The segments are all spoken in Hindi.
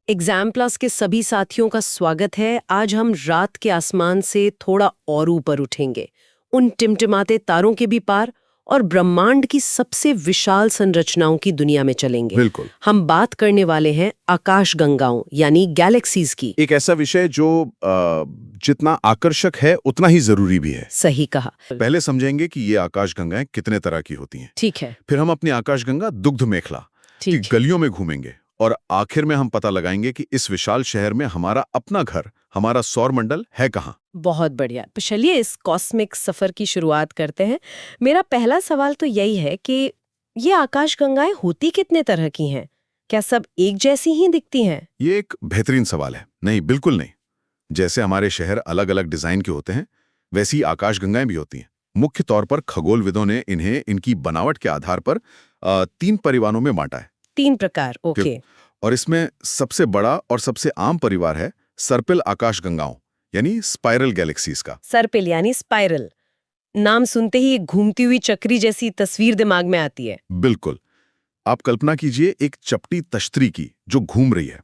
एग्जाम प्लस के सभी साथियों का स्वागत है। आज हम रात के आसमान से थोड़ा और ऊपर उठेंगे, उन टिमटिमाते तारों के भी पार और ब्रह्मांड की सबसे विशाल संरचनाओं की दुनिया में चलेंगे। बिल्कुल। हम बात करने वाले हैं आकाश गंगाओं यानी गैलेक्सीज की। एक ऐसा विषय जो जितना आकर्षक है उतना ही जरूरी भी है। सही कहा। पहले समझेंगे कि ये आकाश गंगाएं कितने तरह की होती हैं। ठीक है। फिर हम अपनी आकाश गंगा दुग्ध मेखला की ठीक। गलियों में घूमेंगे और आखिर में हम पता लगाएंगे कि इस विशाल शहर में हमारा अपना घर, हमारा सौरमंडल है कहाँ। बहुत बढ़िया। तो चलिए इस कॉस्मिक सफर की शुरुआत करते हैं। मेरा पहला सवाल तो यही है कि ये आकाश गंगाएं होती कितने तरह की हैं? क्या सब एक जैसी ही दिखती हैं? ये एक बेहतरीन सवाल है। नहीं, बिल्कुल नहीं। जैसे हमारे शहर अलग अलग डिजाइन के होते हैं, वैसी आकाश गंगाएं भी होती हैं। मुख्य तौर पर खगोलविदों ने इन्हें इनकी बनावट के आधार पर 3 परिवारों में बांटा है। 3 प्रकार, ओके। और इसमें सबसे बड़ा और सबसे आम परिवार है सर्पिल आकाश गंगाओं यानी स्पाइरल गैलेक्सीज का। सर्पिल यानी स्पाइरल। नाम सुनते ही एक घूमती हुई चक्री जैसी तस्वीर दिमाग में आती है। बिल्कुल। आप कल्पना कीजिए एक चपटी तश्तरी की जो घूम रही है।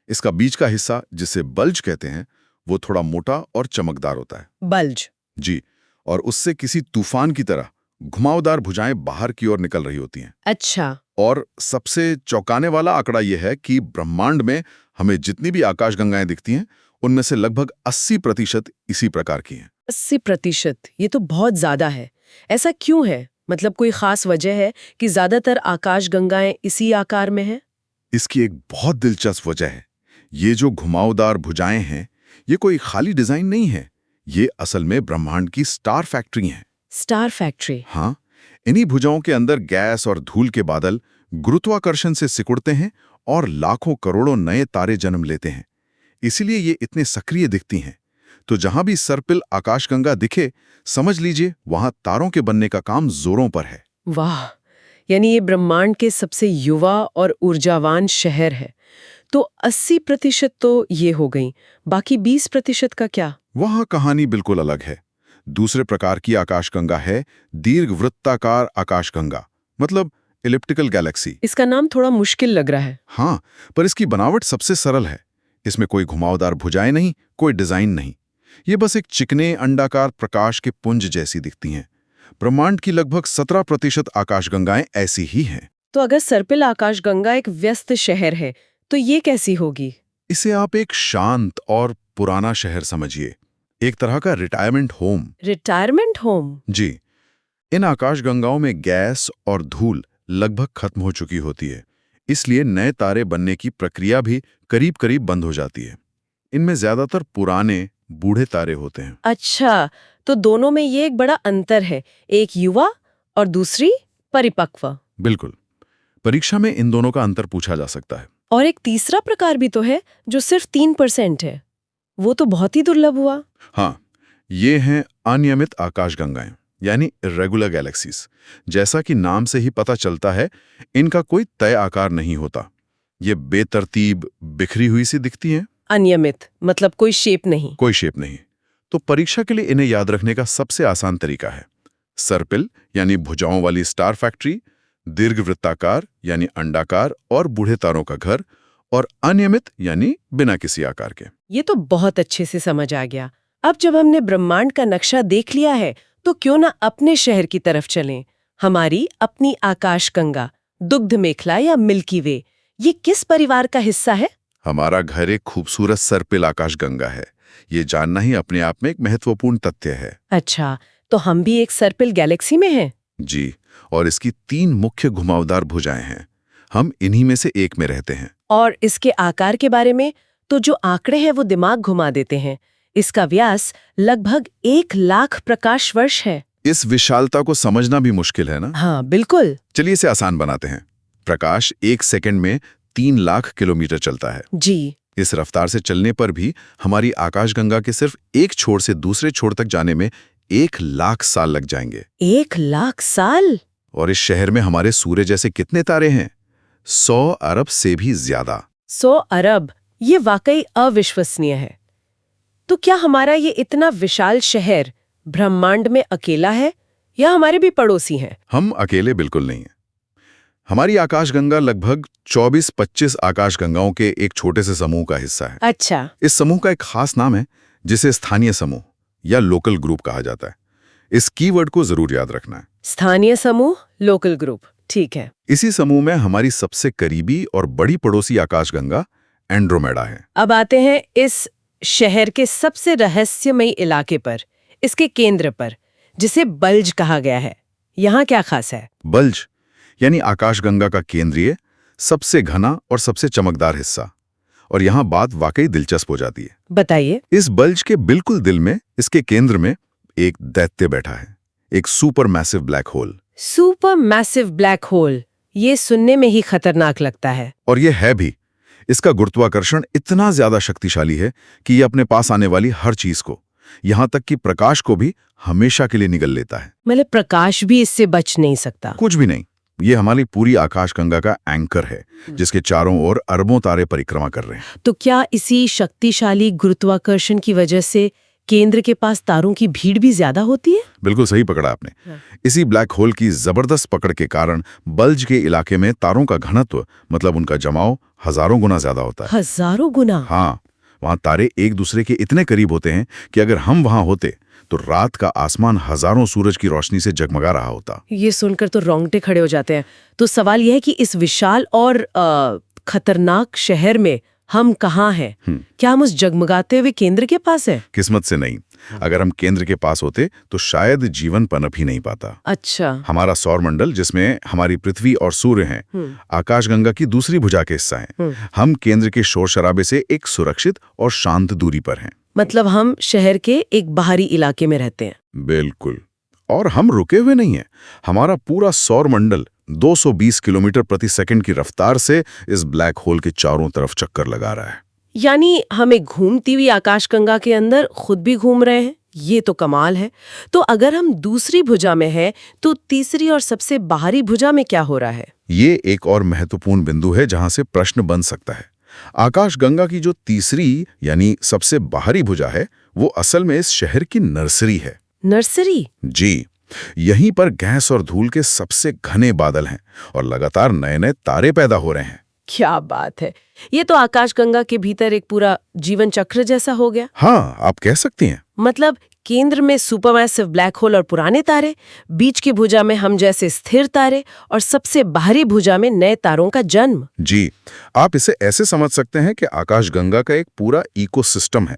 इसका बीच का हिस्सा, जिसे बल्ज कहते हैं, वो थोड़ा मोटा और चमकदार होता है। बल्ज। जी। और उससे किसी तूफान की तरह घुमावदार भुजाएं बाहर की ओर निकल रही होती हैं। अच्छा। और सबसे चौंकाने वाला आंकड़ा यह है कि ब्रह्मांड में हमें जितनी भी आकाशगंगाएं दिखती हैं, उनमें से लगभग 80% इसी प्रकार की हैं। 80%? ये तो बहुत ज्यादा है। ऐसा क्यों है? मतलब कोई खास वजह है कि ज्यादातर आकाश गंगाएं इसी आकार में हैं? इसकी एक बहुत दिलचस्प वजह है। ये जो घुमावदार भुजाएं हैं, ये कोई खाली डिजाइन नहीं है। ये असल में ब्रह्मांड की स्टार फैक्ट्री हैं। Star factory? हाँ, इन्हीं भुजाओं के अंदर गैस और धूल के बादल गुरुत्वाकर्षण से सिकुड़ते हैं और लाखों करोड़ों नए तारे जन्म लेते हैं। इसीलिए ये इतने सक्रिय दिखती हैं। तो जहां भी सर्पिल आकाशगंगा दिखे, समझ लीजिए वहां तारों के बनने का काम जोरों पर है। वाह, यानी ये ब्रह्मांड के सबसे युवा और ऊर्जावान शहर है। तो 80% तो ये हो गई, बाकी 20% का क्या? वहां कहानी बिल्कुल अलग है। दूसरे प्रकार की आकाशगंगा है दीर्घवृत्ताकार आकाशगंगा, मतलब इलिप्टिकल गैलेक्सी। इसका नाम थोड़ा मुश्किल लग रहा है। हाँ, पर इसकी बनावट सबसे सरल है। इसमें कोई घुमावदार भुजाएं नहीं, कोई डिजाइन नहीं। ये बस एक चिकने अंडाकार प्रकाश के पुंज जैसी दिखती हैं। ब्रह्मांड की लगभग 17% आकाशगंगाएं ऐसी ही हैं। तो अगर सर्पिल आकाशगंगा एक व्यस्त शहर है, तो ये कैसी होगी? इसे आप एक शांत और पुराना शहर समझिए, एक तरह का रिटायरमेंट होम। Retirement home? जी। इन आकाशगंगाओं में गैस और धूल लगभग खत्म हो चुकी होती है, इसलिए नए तारे बनने की प्रक्रिया भी करीब करीब बंद हो जाती है। इनमें ज्यादातर पुराने बूढ़े तारे होते हैं। अच्छा, तो दोनों में ये एक बड़ा अंतर है, एक युवा और दूसरी परिपक्व। बिल्कुल। परीक्षा में इन दोनों का अंतर पूछा जा सकता है। और एक तीसरा प्रकार भी तो है जो सिर्फ 3% है। वो तो बहुत ही दुर्लभ हुआ। हाँ, ये हैं अनियमित आकाशगंगाएं यानी इर्रेगुलर गैलेक्सीज। जैसा कि नाम से ही पता चलता है, इनका कोई तय आकार नहीं होता। ये बेतरतीब बिखरी हुई सी दिखती हैं। अनियमित मतलब कोई शेप नहीं? कोई शेप नहीं। तो परीक्षा के लिए इन्हें याद रखने का सबसे आसान तरीका है सर्पिल यानी भुजाओं वाली स्टार फैक्ट्री, दीर्घवृत्ताकार यानी अंडाकार और बूढ़े तारों का घर, और अनियमित यानी बिना किसी आकार के। ये तो बहुत अच्छे से समझ आ गया। अब जब हमने ब्रह्मांड का नक्शा देख लिया है, तो क्यों ना अपने शहर की तरफ चलें। हमारी अपनी आकाशगंगा, दुग्ध मेखला या मिल्की वे, ये किस परिवार का हिस्सा है? हमारा घर एक खूबसूरत सर्पिल आकाशगंगा है। ये जानना ही अपने आप में एक महत्वपूर्ण तथ्य है। अच्छा, तो हम भी एक सर्पिल गैलेक्सी में हैं? जी, और इसकी 3 मुख्य घुमावदार भुजाएं हैं। हम इन्हीं में से एक में रहते हैं। और इसके आकार के बारे में तो जो आंकड़े हैं वो दिमाग घुमा देते हैं। इसका व्यास लगभग 1 लाख प्रकाश वर्ष है। इस विशालता को समझना भी मुश्किल है ना? हाँ, बिल्कुल। चलिए इसे आसान बनाते हैं। प्रकाश 1 सेकंड में 3 लाख किलोमीटर चलता है। जी। इस रफ्तार से चलने पर भी हमारी आकाशगंगा के सिर्फ एक छोर से दूसरे छोर तक जाने में 1 लाख साल लग जाएंगे। 1 लाख साल? और इस शहर में हमारे सूर्य जैसे कितने तारे हैं? 100 अरब से भी ज्यादा। 100 अरब? ये वाकई अविश्वसनीय है। तो क्या हमारा ये इतना विशाल शहर ब्रह्मांड में अकेला है या हमारे भी पड़ोसी हैं? हम अकेले बिल्कुल नहीं हैं। हमारी आकाशगंगा लगभग 24-25 आकाशगंगाओं के एक छोटे से समूह का हिस्सा है। अच्छा। इस समूह का एक खास नाम है जिसे स्थानीय समूह या लोकल ग्रुप कहा जाता है। इस कीवर्ड को जरूर याद रखना है। स्थानीय समूह, लोकल ग्रुप, ठीक है। इसी समूह में हमारी सबसे करीबी और बड़ी पड़ोसी आकाशगंगा एंड्रोमेडा है। अब आते हैं इस शहर के सबसे रहस्यमयी इलाके पर, इसके केंद्र पर, जिसे बल्ज कहा गया है। यहाँ क्या खास है? बल्ज यानी आकाशगंगा का केंद्रीय, सबसे घना और सबसे चमकदार हिस्सा। और यहाँ बात वाकई दिलचस्प हो जाती है। बताइए। इस बल्ज के बिल्कुल दिल में, इसके केंद्र में एक दैत्य बैठा है, एक super massive black hole. Super massive black hole, ये सुनने में ही खतरनाक लगता है। और ये है भी। इसका गुरुत्वाकर्षण इतना ज्यादा शक्तिशाली है कि ये अपने पास आने वाली हर चीज को, यहां तक कि प्रकाश को भी हमेशा के लिए निगल लेता है। मतलब प्रकाश भी इससे बच नहीं सकता? कुछ भी नहीं। ये हमारी पूरी आकाशगंगा का एंकर है, जिसके चारों ओर अरबों तारे परिक्रमा कर रहे हैं। तो क्या इसी शक्तिशाली गुरुत्वाकर्षण की वजह से केंद्र के पास तारों की भीड़ भी ज्यादा होती है? बिल्कुल सही पकड़ा आपने। हाँ। इसी ब्लैक होल की जबरदस्त पकड़ के कारण बल्ज के इलाके में तारों का घनत्व, मतलब उनका जमाव, हजारों गुना ज्यादा होता है। हजारों गुना? हाँ, वहां तारे एक दूसरे के इतने करीब होते हैं कि अगर हम वहां होते तो रात का आसमान हजारों सूरज की रोशनी से जगमगा रहा होता। ये सुनकर तो रोंगटे खड़े हो जाते हैं। तो सवाल यह है कि इस विशाल और खतरनाक शहर में हम कहाँ हैं? क्या हम उस जगमगाते हुए केंद्र के पास हैं? किस्मत से नहीं। अगर हम केंद्र के पास होते तो शायद जीवन पनप ही नहीं पाता। अच्छा। हमारा सौरमंडल, जिसमें हमारी पृथ्वी और सूर्य हैं, आकाशगंगा की दूसरी भुजा के हिस्सा हैं। हम केंद्र के शोर शराबे से एक सुरक्षित और शांत दूरी पर हैं। मतलब हम शहर के एक बाहरी इलाके में रहते हैं। बिल्कुल। और हम रुके हुए नहीं हैं। हमारा पूरा सौरमंडल 220 किलोमीटर प्रति सेकंड की रफ्तार से इस ब्लैक होल के चारों तरफ चक्कर लगा रहा है। यानी हम एक घूमती हुई आकाशगंगा के अंदर खुद भी घूम रहे हैं। ये तो कमाल है। तो अगर हम दूसरी भुजा में हैं, तो तीसरी और सबसे बाहरी भुजा में क्या हो रहा है? ये एक और महत्वपूर्ण बिंदु है जहां से प्रश्न बन सकता है। आकाशगंगा की जो तीसरी यानी सबसे बाहरी भुजा है, वो असल में इस शहर की नर्सरी है। नर्सरी? जी। यहीं पर गैस और धूल के सबसे घने बादल हैं और लगातार नए नए तारे पैदा हो रहे हैं। क्या बात है। ये तो आकाशगंगा के भीतर एक पूरा जीवन चक्र जैसा हो गया। हाँ, आप कह सकती हैं। मतलब केंद्र में सुपरमैसिव ब्लैक होल और पुराने तारे, बीच की भुजा में हम जैसे स्थिर तारे, और सबसे बाहरी भुजा में नए तारों का जन्म। जी, आप इसे ऐसे समझ सकते हैं कि आकाशगंगा का एक पूरा इकोसिस्टम है।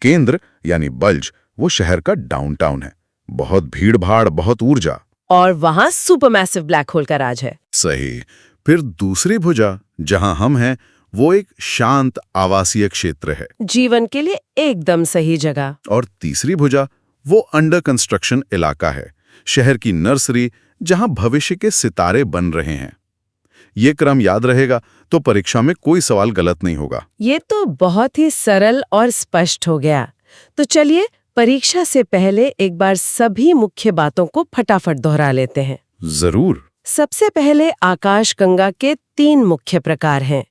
केंद्र यानी बल्ज वो शहर का डाउनटाउन है। बहुत भीड़-भाड़, बहुत ऊर्जा। और वहां सुपरमैसिव ब्लैक होल का राज है। सही। फिर दूसरी भुजा जहां हम हैं, वो एक शांत आवासीय क्षेत्र है, जीवन के लिए एकदम सही जगह। और तीसरी भुजा वो अंडर कंस्ट्रक्शन इलाका है, शहर की नर्सरी, जहां भविष्य के सितारे बन रहे हैं। ये क्रम याद रहेगा तो परीक्षा में कोई सवाल गलत नहीं होगा। ये तो बहुत ही सरल और स्पष्ट हो गया। तो चलिए परीक्षा से पहले एक बार सभी मुख्य बातों को फटाफट दोहरा लेते हैं। जरूर। सबसे पहले आकाशगंगा के 3 मुख्य प्रकार हैं।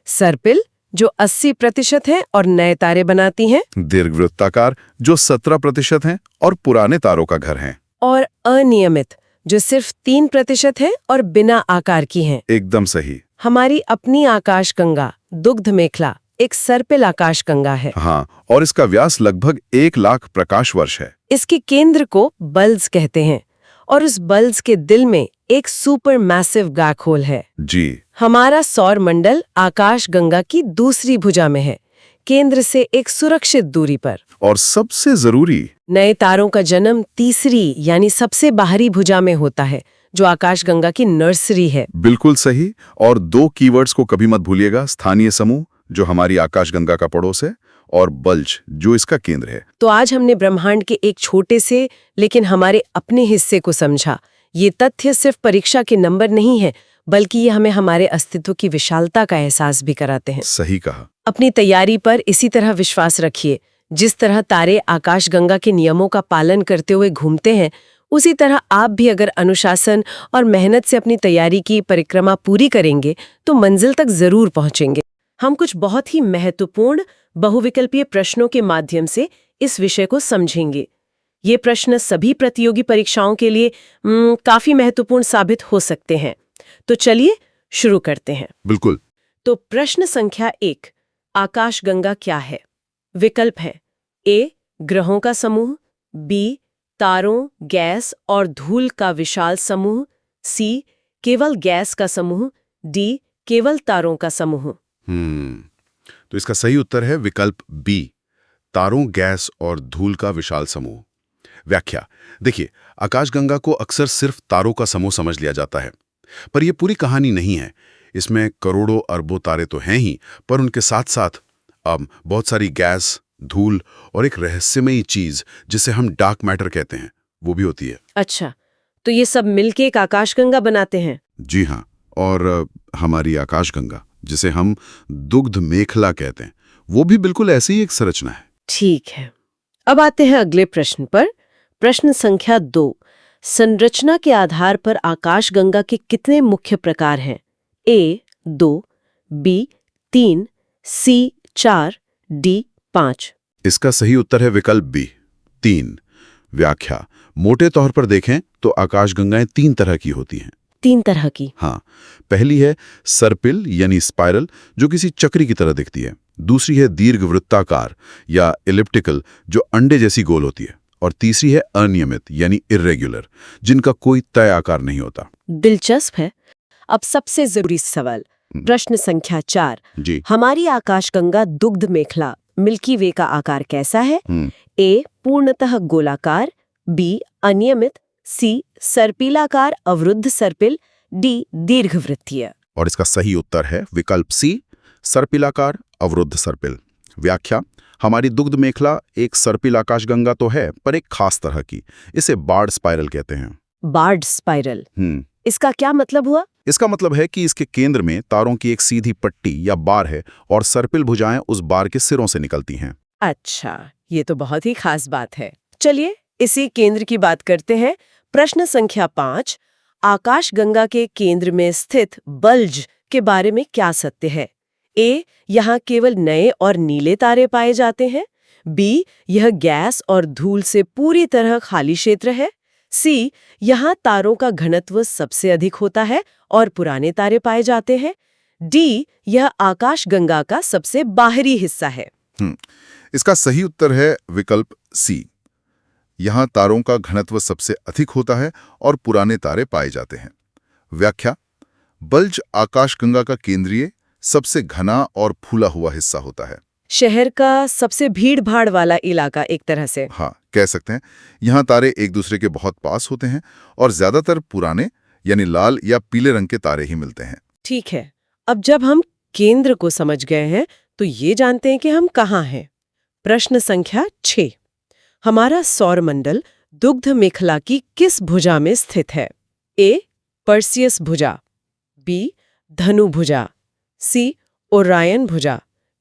सर्पिल, जो 80% है और नए तारे बनाती हैं। दीर्घवृत्ताकार, जो 17% हैं और पुराने तारों का घर हैं। और अनियमित, जो सिर्फ 3% है और बिना आकार की हैं। एकदम सही। हमारी अपनी आकाशगंगा दुग्ध मेखला एक सर्पिल आकाशगंगा है। हाँ, और इसका व्यास लगभग 1 लाख प्रकाश वर्ष है। इसके केंद्र को बल्ज कहते हैं और उस बल्ज के दिल में एक सुपर मैसिव ब्लैक होल है। जी। हमारा सौर मंडल आकाशगंगा की दूसरी भुजा में है, केंद्र से एक सुरक्षित दूरी पर। और सबसे जरूरी, नए तारों का जन्म तीसरी यानी सबसे बाहरी भुजा में होता है, जो आकाशगंगा की नर्सरी है। बिल्कुल सही। और 2 कीवर्ड्स को कभी मत भूलिएगा, स्थानीय समूह जो हमारी आकाशगंगा का पड़ोस है, और बल्ज जो इसका केंद्र है। तो आज हमने ब्रह्मांड के एक छोटे से लेकिन हमारे अपने हिस्से को समझा। ये तथ्य सिर्फ परीक्षा के नंबर नहीं है, बल्कि ये हमें हमारे अस्तित्व की विशालता का एहसास भी कराते हैं। सही कहा। अपनी तैयारी पर इसी तरह विश्वास रखिए। जिस तरह तारे आकाशगंगा के नियमों का पालन करते हुए घूमते हैं, उसी तरह आप भी अगर अनुशासन और मेहनत से अपनी तैयारी की परिक्रमा पूरी करेंगे तो मंजिल तक जरूर पहुंचेंगे। हम कुछ बहुत ही महत्वपूर्ण बहुविकल्पीय प्रश्नों के माध्यम से इस विषय को समझेंगे। ये प्रश्न सभी प्रतियोगी परीक्षाओं के लिए काफी महत्वपूर्ण साबित हो सकते हैं। तो चलिए शुरू करते हैं। बिल्कुल। तो प्रश्न संख्या 1, आकाशगंगा क्या है? विकल्प है ए, ग्रहों का समूह, बी, तारों, गैस और धूल का विशाल समूह, सी, केवल गैस का समूह, डी, केवल तारों का समूह। तो इसका सही उत्तर है विकल्प बी, तारों, गैस और धूल का विशाल समूह। व्याख्या देखिए, आकाशगंगा को अक्सर सिर्फ तारों का समूह समझ लिया जाता है, पर यह पूरी कहानी नहीं है। इसमें करोड़ों अरबों तारे तो हैं ही, पर उनके साथ साथ बहुत सारी गैस, धूल और एक रहस्यमयी चीज जिसे हम डार्क मैटर कहते हैं, वो भी होती है। अच्छा, तो ये सब मिलके एक आकाशगंगा बनाते हैं? जी हाँ, और हमारी आकाशगंगा, जिसे हम दुग्ध मेखला कहते हैं, वो भी बिल्कुल ऐसी ही एक संरचना है। ठीक है, अब आते हैं अगले प्रश्न पर। प्रश्न संख्या 2, संरचना के आधार पर आकाशगंगा के कितने मुख्य प्रकार हैं? ए 2, बी 3, सी 4, डी 5। इसका सही उत्तर है विकल्प बी, 3। व्याख्या मोटे तौर पर देखें तो आकाशगंगाएं 3 तरह की होती हैं। 3 तरह की? हाँ, पहली है सर्पिल यानी स्पाइरल, जो किसी चक्री की तरह दिखती है। दूसरी है दीर्घवृत्ताकार या इलिप्टिकल, जो अंडे जैसी गोल होती है। और तीसरी है अनियमित यानी इर्रेगुलर, जिनका कोई तय आकार नहीं होता। दिलचस्प है। अब सबसे जरूरी सवाल, प्रश्न संख्या 4, जी। हमारी आकाशगंगा दुग्ध मेखला मिल्की वे का आकार कैसा है? ए, पूर्णतः गोलाकार, बी, अनियमित, सी, सर्पिलाकार अवरुद्ध सर्पिल, डी, दीर्घवृत्तीय। और इसका सही उत्तर है विकल्प सी, सर्पिलाकार अवरुद्ध सर्पिल। व्याख्या हमारी दुग्ध मेखला एक सर्पिल आकाशगंगा तो है, पर एक खास तरह की। इसे बार्ड स्पाइरल कहते हैं। बार्ड स्पाइरल, इसका क्या मतलब हुआ? इसका मतलब है कि इसके केंद्र में तारों की एक सीधी पट्टी या बार है और सर्पिल भुजाएं उस बार के सिरों से निकलती हैं। अच्छा, ये तो बहुत ही खास बात है। चलिए इसी केंद्र की बात करते हैं। प्रश्न संख्या 5, आकाशगंगा के केंद्र में स्थित बल्ज के बारे में क्या सत्य है? ए, यहाँ केवल नए और नीले तारे पाए जाते हैं, बी, यह गैस और धूल से पूरी तरह खाली क्षेत्र है, सी, यहाँ तारों का घनत्व सबसे अधिक होता है और पुराने तारे पाए जाते हैं, डी, यह आकाशगंगा का सबसे बाहरी हिस्सा है। इसका सही उत्तर है विकल्प सी, यहाँ तारों का घनत्व सबसे अधिक होता है और पुराने तारे पाए जाते हैं। व्याख्या बल्ज आकाशगंगा का केंद्रीय सबसे घना और फूला हुआ हिस्सा होता है। शहर का सबसे भीड़-भाड़ वाला इलाका एक तरह से। हाँ, कह सकते हैं। यहाँ तारे एक दूसरे के बहुत पास होते हैं और ज्यादातर पुराने यानी लाल या पीले रंग के तारे ही मिलते हैं। ठीक है, अब जब हम केंद्र को समझ गए हैं तो ये जानते हैं कि हम कहाँ हैं। प्रश्न संख्या 6, हमारा सौरमंडल दुग्ध मेखला की किस भुजा में स्थित है? ए, पर्सियस भुजा, बी, धनु भुजा, सी, ओरायन भुजा,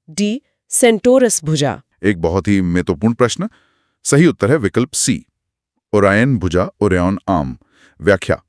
डी, सेंटोरस भुजा। एक बहुत ही महत्वपूर्ण प्रश्न। सही उत्तर है विकल्प सी, ओरायन भुजा, ओरियन आर्म। व्याख्या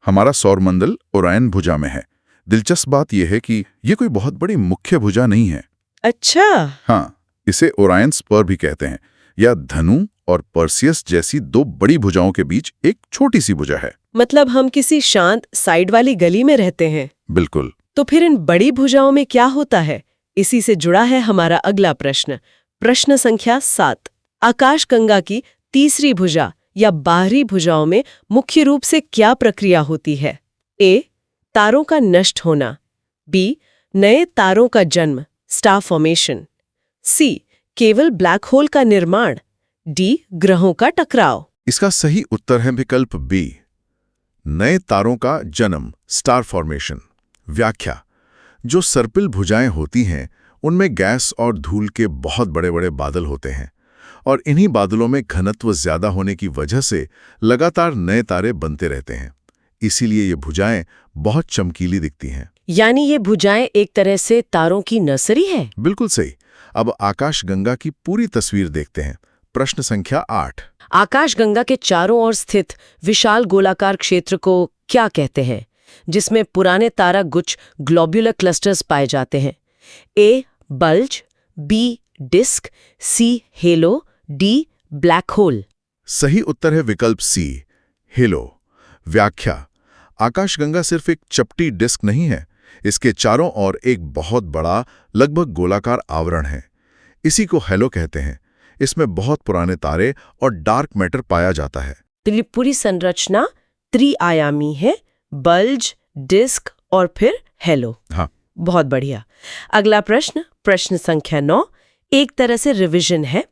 हमारा सौरमंडल ओरायन भुजा में है। दिलचस्प बात यह है कि यह कोई बहुत बड़ी मुख्य भुजा नहीं है। अच्छा। हाँ, इसे ओरायन स्पर भी कहते हैं, या धनु और पर्सियस जैसी 2 बड़ी भुजाओं के बीच एक छोटी सी भुजा है। मतलब हम किसी शांत साइड वाली गली में रहते हैं। बिल्कुल। तो फिर इन बड़ी भुजाओं में क्या होता है? इसी से जुड़ा है हमारा अगला प्रश्न। प्रश्न संख्या 7, आकाशगंगा की तीसरी भुजा या बाहरी भुजाओं में मुख्य रूप से क्या प्रक्रिया होती है? ए, तारों का नष्ट होना, बी, नए तारों का जन्म, स्टार फॉर्मेशन, सी, केवल ब्लैक होल का निर्माण, डी, ग्रहों का टकराव। इसका सही उत्तर है विकल्प बी, नए तारों का जन्म, स्टार फॉर्मेशन। व्याख्या जो सर्पिल भुजाएं होती हैं उनमें गैस और धूल के बहुत बड़े-बड़े बादल होते हैं और इन्हीं बादलों में घनत्व ज्यादा होने की वजह से लगातार नए तारे बनते रहते हैं। इसीलिए ये भुजाएं बहुत चमकीली दिखती हैं। यानी ये भुजाएं एक तरह से तारों की नर्सरी है। बिल्कुल सही। अब आकाशगंगा की पूरी तस्वीर देखते हैं। प्रश्न संख्या 8, आकाशगंगा के चारों ओर स्थित विशाल गोलाकार क्षेत्र को क्या कहते हैं, जिसमें पुराने तारा गुच्छ ग्लोब्यूलर क्लस्टर्स पाए जाते हैं? ए, बल्ज, बी, डिस्क, सी, हेलो, डी, ब्लैक होल। सही उत्तर है विकल्प सी, हेलो। व्याख्या आकाशगंगा सिर्फ एक चपटी डिस्क नहीं है, इसके चारों ओर एक बहुत बड़ा लगभग गोलाकार आवरण है। इसी को हेलो कहते हैं। इसमें बहुत पुराने तारे और डार्क मैटर पाया जाता है। पूरी संरचना त्रिआयामी है, बल्ज, डिस्क और फिर हेलो। हाँ, बहुत बढ़िया। अगला प्रश्न, प्रश्न संख्या 9, एक तरह से रिवीजन है।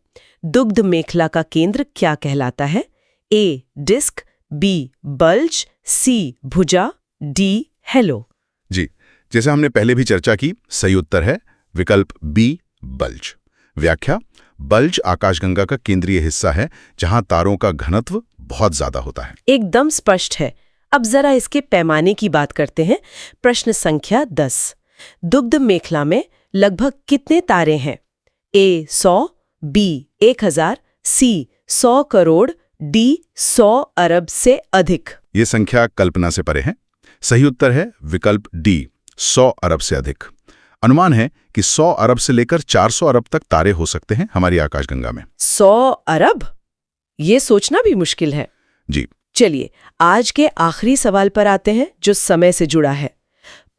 दुग्ध मेखला का केंद्र क्या कहलाता है? ए डिस्क, बी बल्ज, सी भुजा, डी हेलो। जी, जैसे हमने पहले भी चर्चा की, सही उत्तर है विकल्प बी बल्ज। व्याख्या: बल्ज आकाशगंगा का केंद्रीय हिस्सा है जहां तारों का घनत्व बहुत ज्यादा होता है। एकदम स्पष्ट है। अब जरा इसके पैमाने की बात करते हैं। प्रश्न संख्या 10, दुग्ध मेखला में लगभग कितने तारे हैं? ए 100, बी 1000, सी 100 करोड़, डी 100 अरब से अधिक। ये संख्या कल्पना से परे है। सही उत्तर है विकल्प डी 100 अरब से अधिक। अनुमान है कि 100 अरब से लेकर 400 अरब तक तारे हो सकते हैं हमारी आकाशगंगा में। 100 अरब? ये सोचना भी मुश्किल है। जी, चलिए आज के आखिरी सवाल पर आते हैं जो समय से जुड़ा है।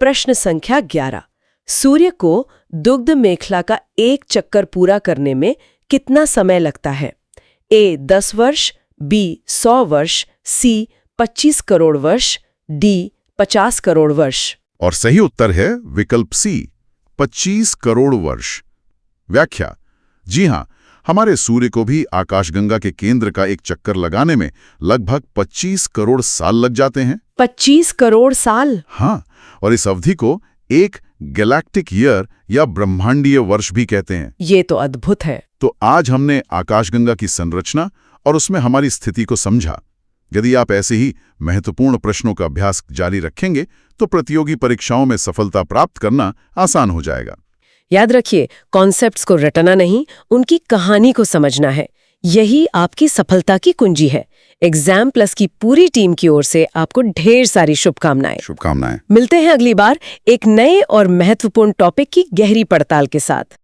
प्रश्न संख्या 11, सूर्य को दुग्ध मेखला का एक चक्कर पूरा करने में कितना समय लगता है? ए 10 वर्ष, बी 100 वर्ष, सी 25 करोड़ वर्ष, डी 50 करोड़ वर्ष। और सही उत्तर है विकल्प सी 25 करोड़ वर्ष। व्याख्या: जी हां, हमारे सूर्य को भी आकाशगंगा के केंद्र का एक चक्कर लगाने में लगभग 25 करोड़ साल लग जाते हैं। 25 करोड़ साल? हाँ, और इस अवधि को एक गैलेक्टिक ईयर या ब्रह्मांडीय वर्ष भी कहते हैं। ये तो अद्भुत है। तो आज हमने आकाशगंगा की संरचना और उसमें हमारी स्थिति को समझा। यदि आप ऐसे ही महत्वपूर्ण प्रश्नों का अभ्यास जारी रखेंगे तो प्रतियोगी परीक्षाओं में सफलता प्राप्त करना आसान हो जाएगा। याद रखिए, कॉन्सेप्ट्स को रटना नहीं, उनकी कहानी को समझना है। यही आपकी सफलता की कुंजी है। एग्जाम प्लस की पूरी टीम की ओर से आपको ढेर सारी शुभकामनाएं। शुभकामनाएं। मिलते हैं अगली बार एक नए और महत्वपूर्ण टॉपिक की गहरी पड़ताल के साथ।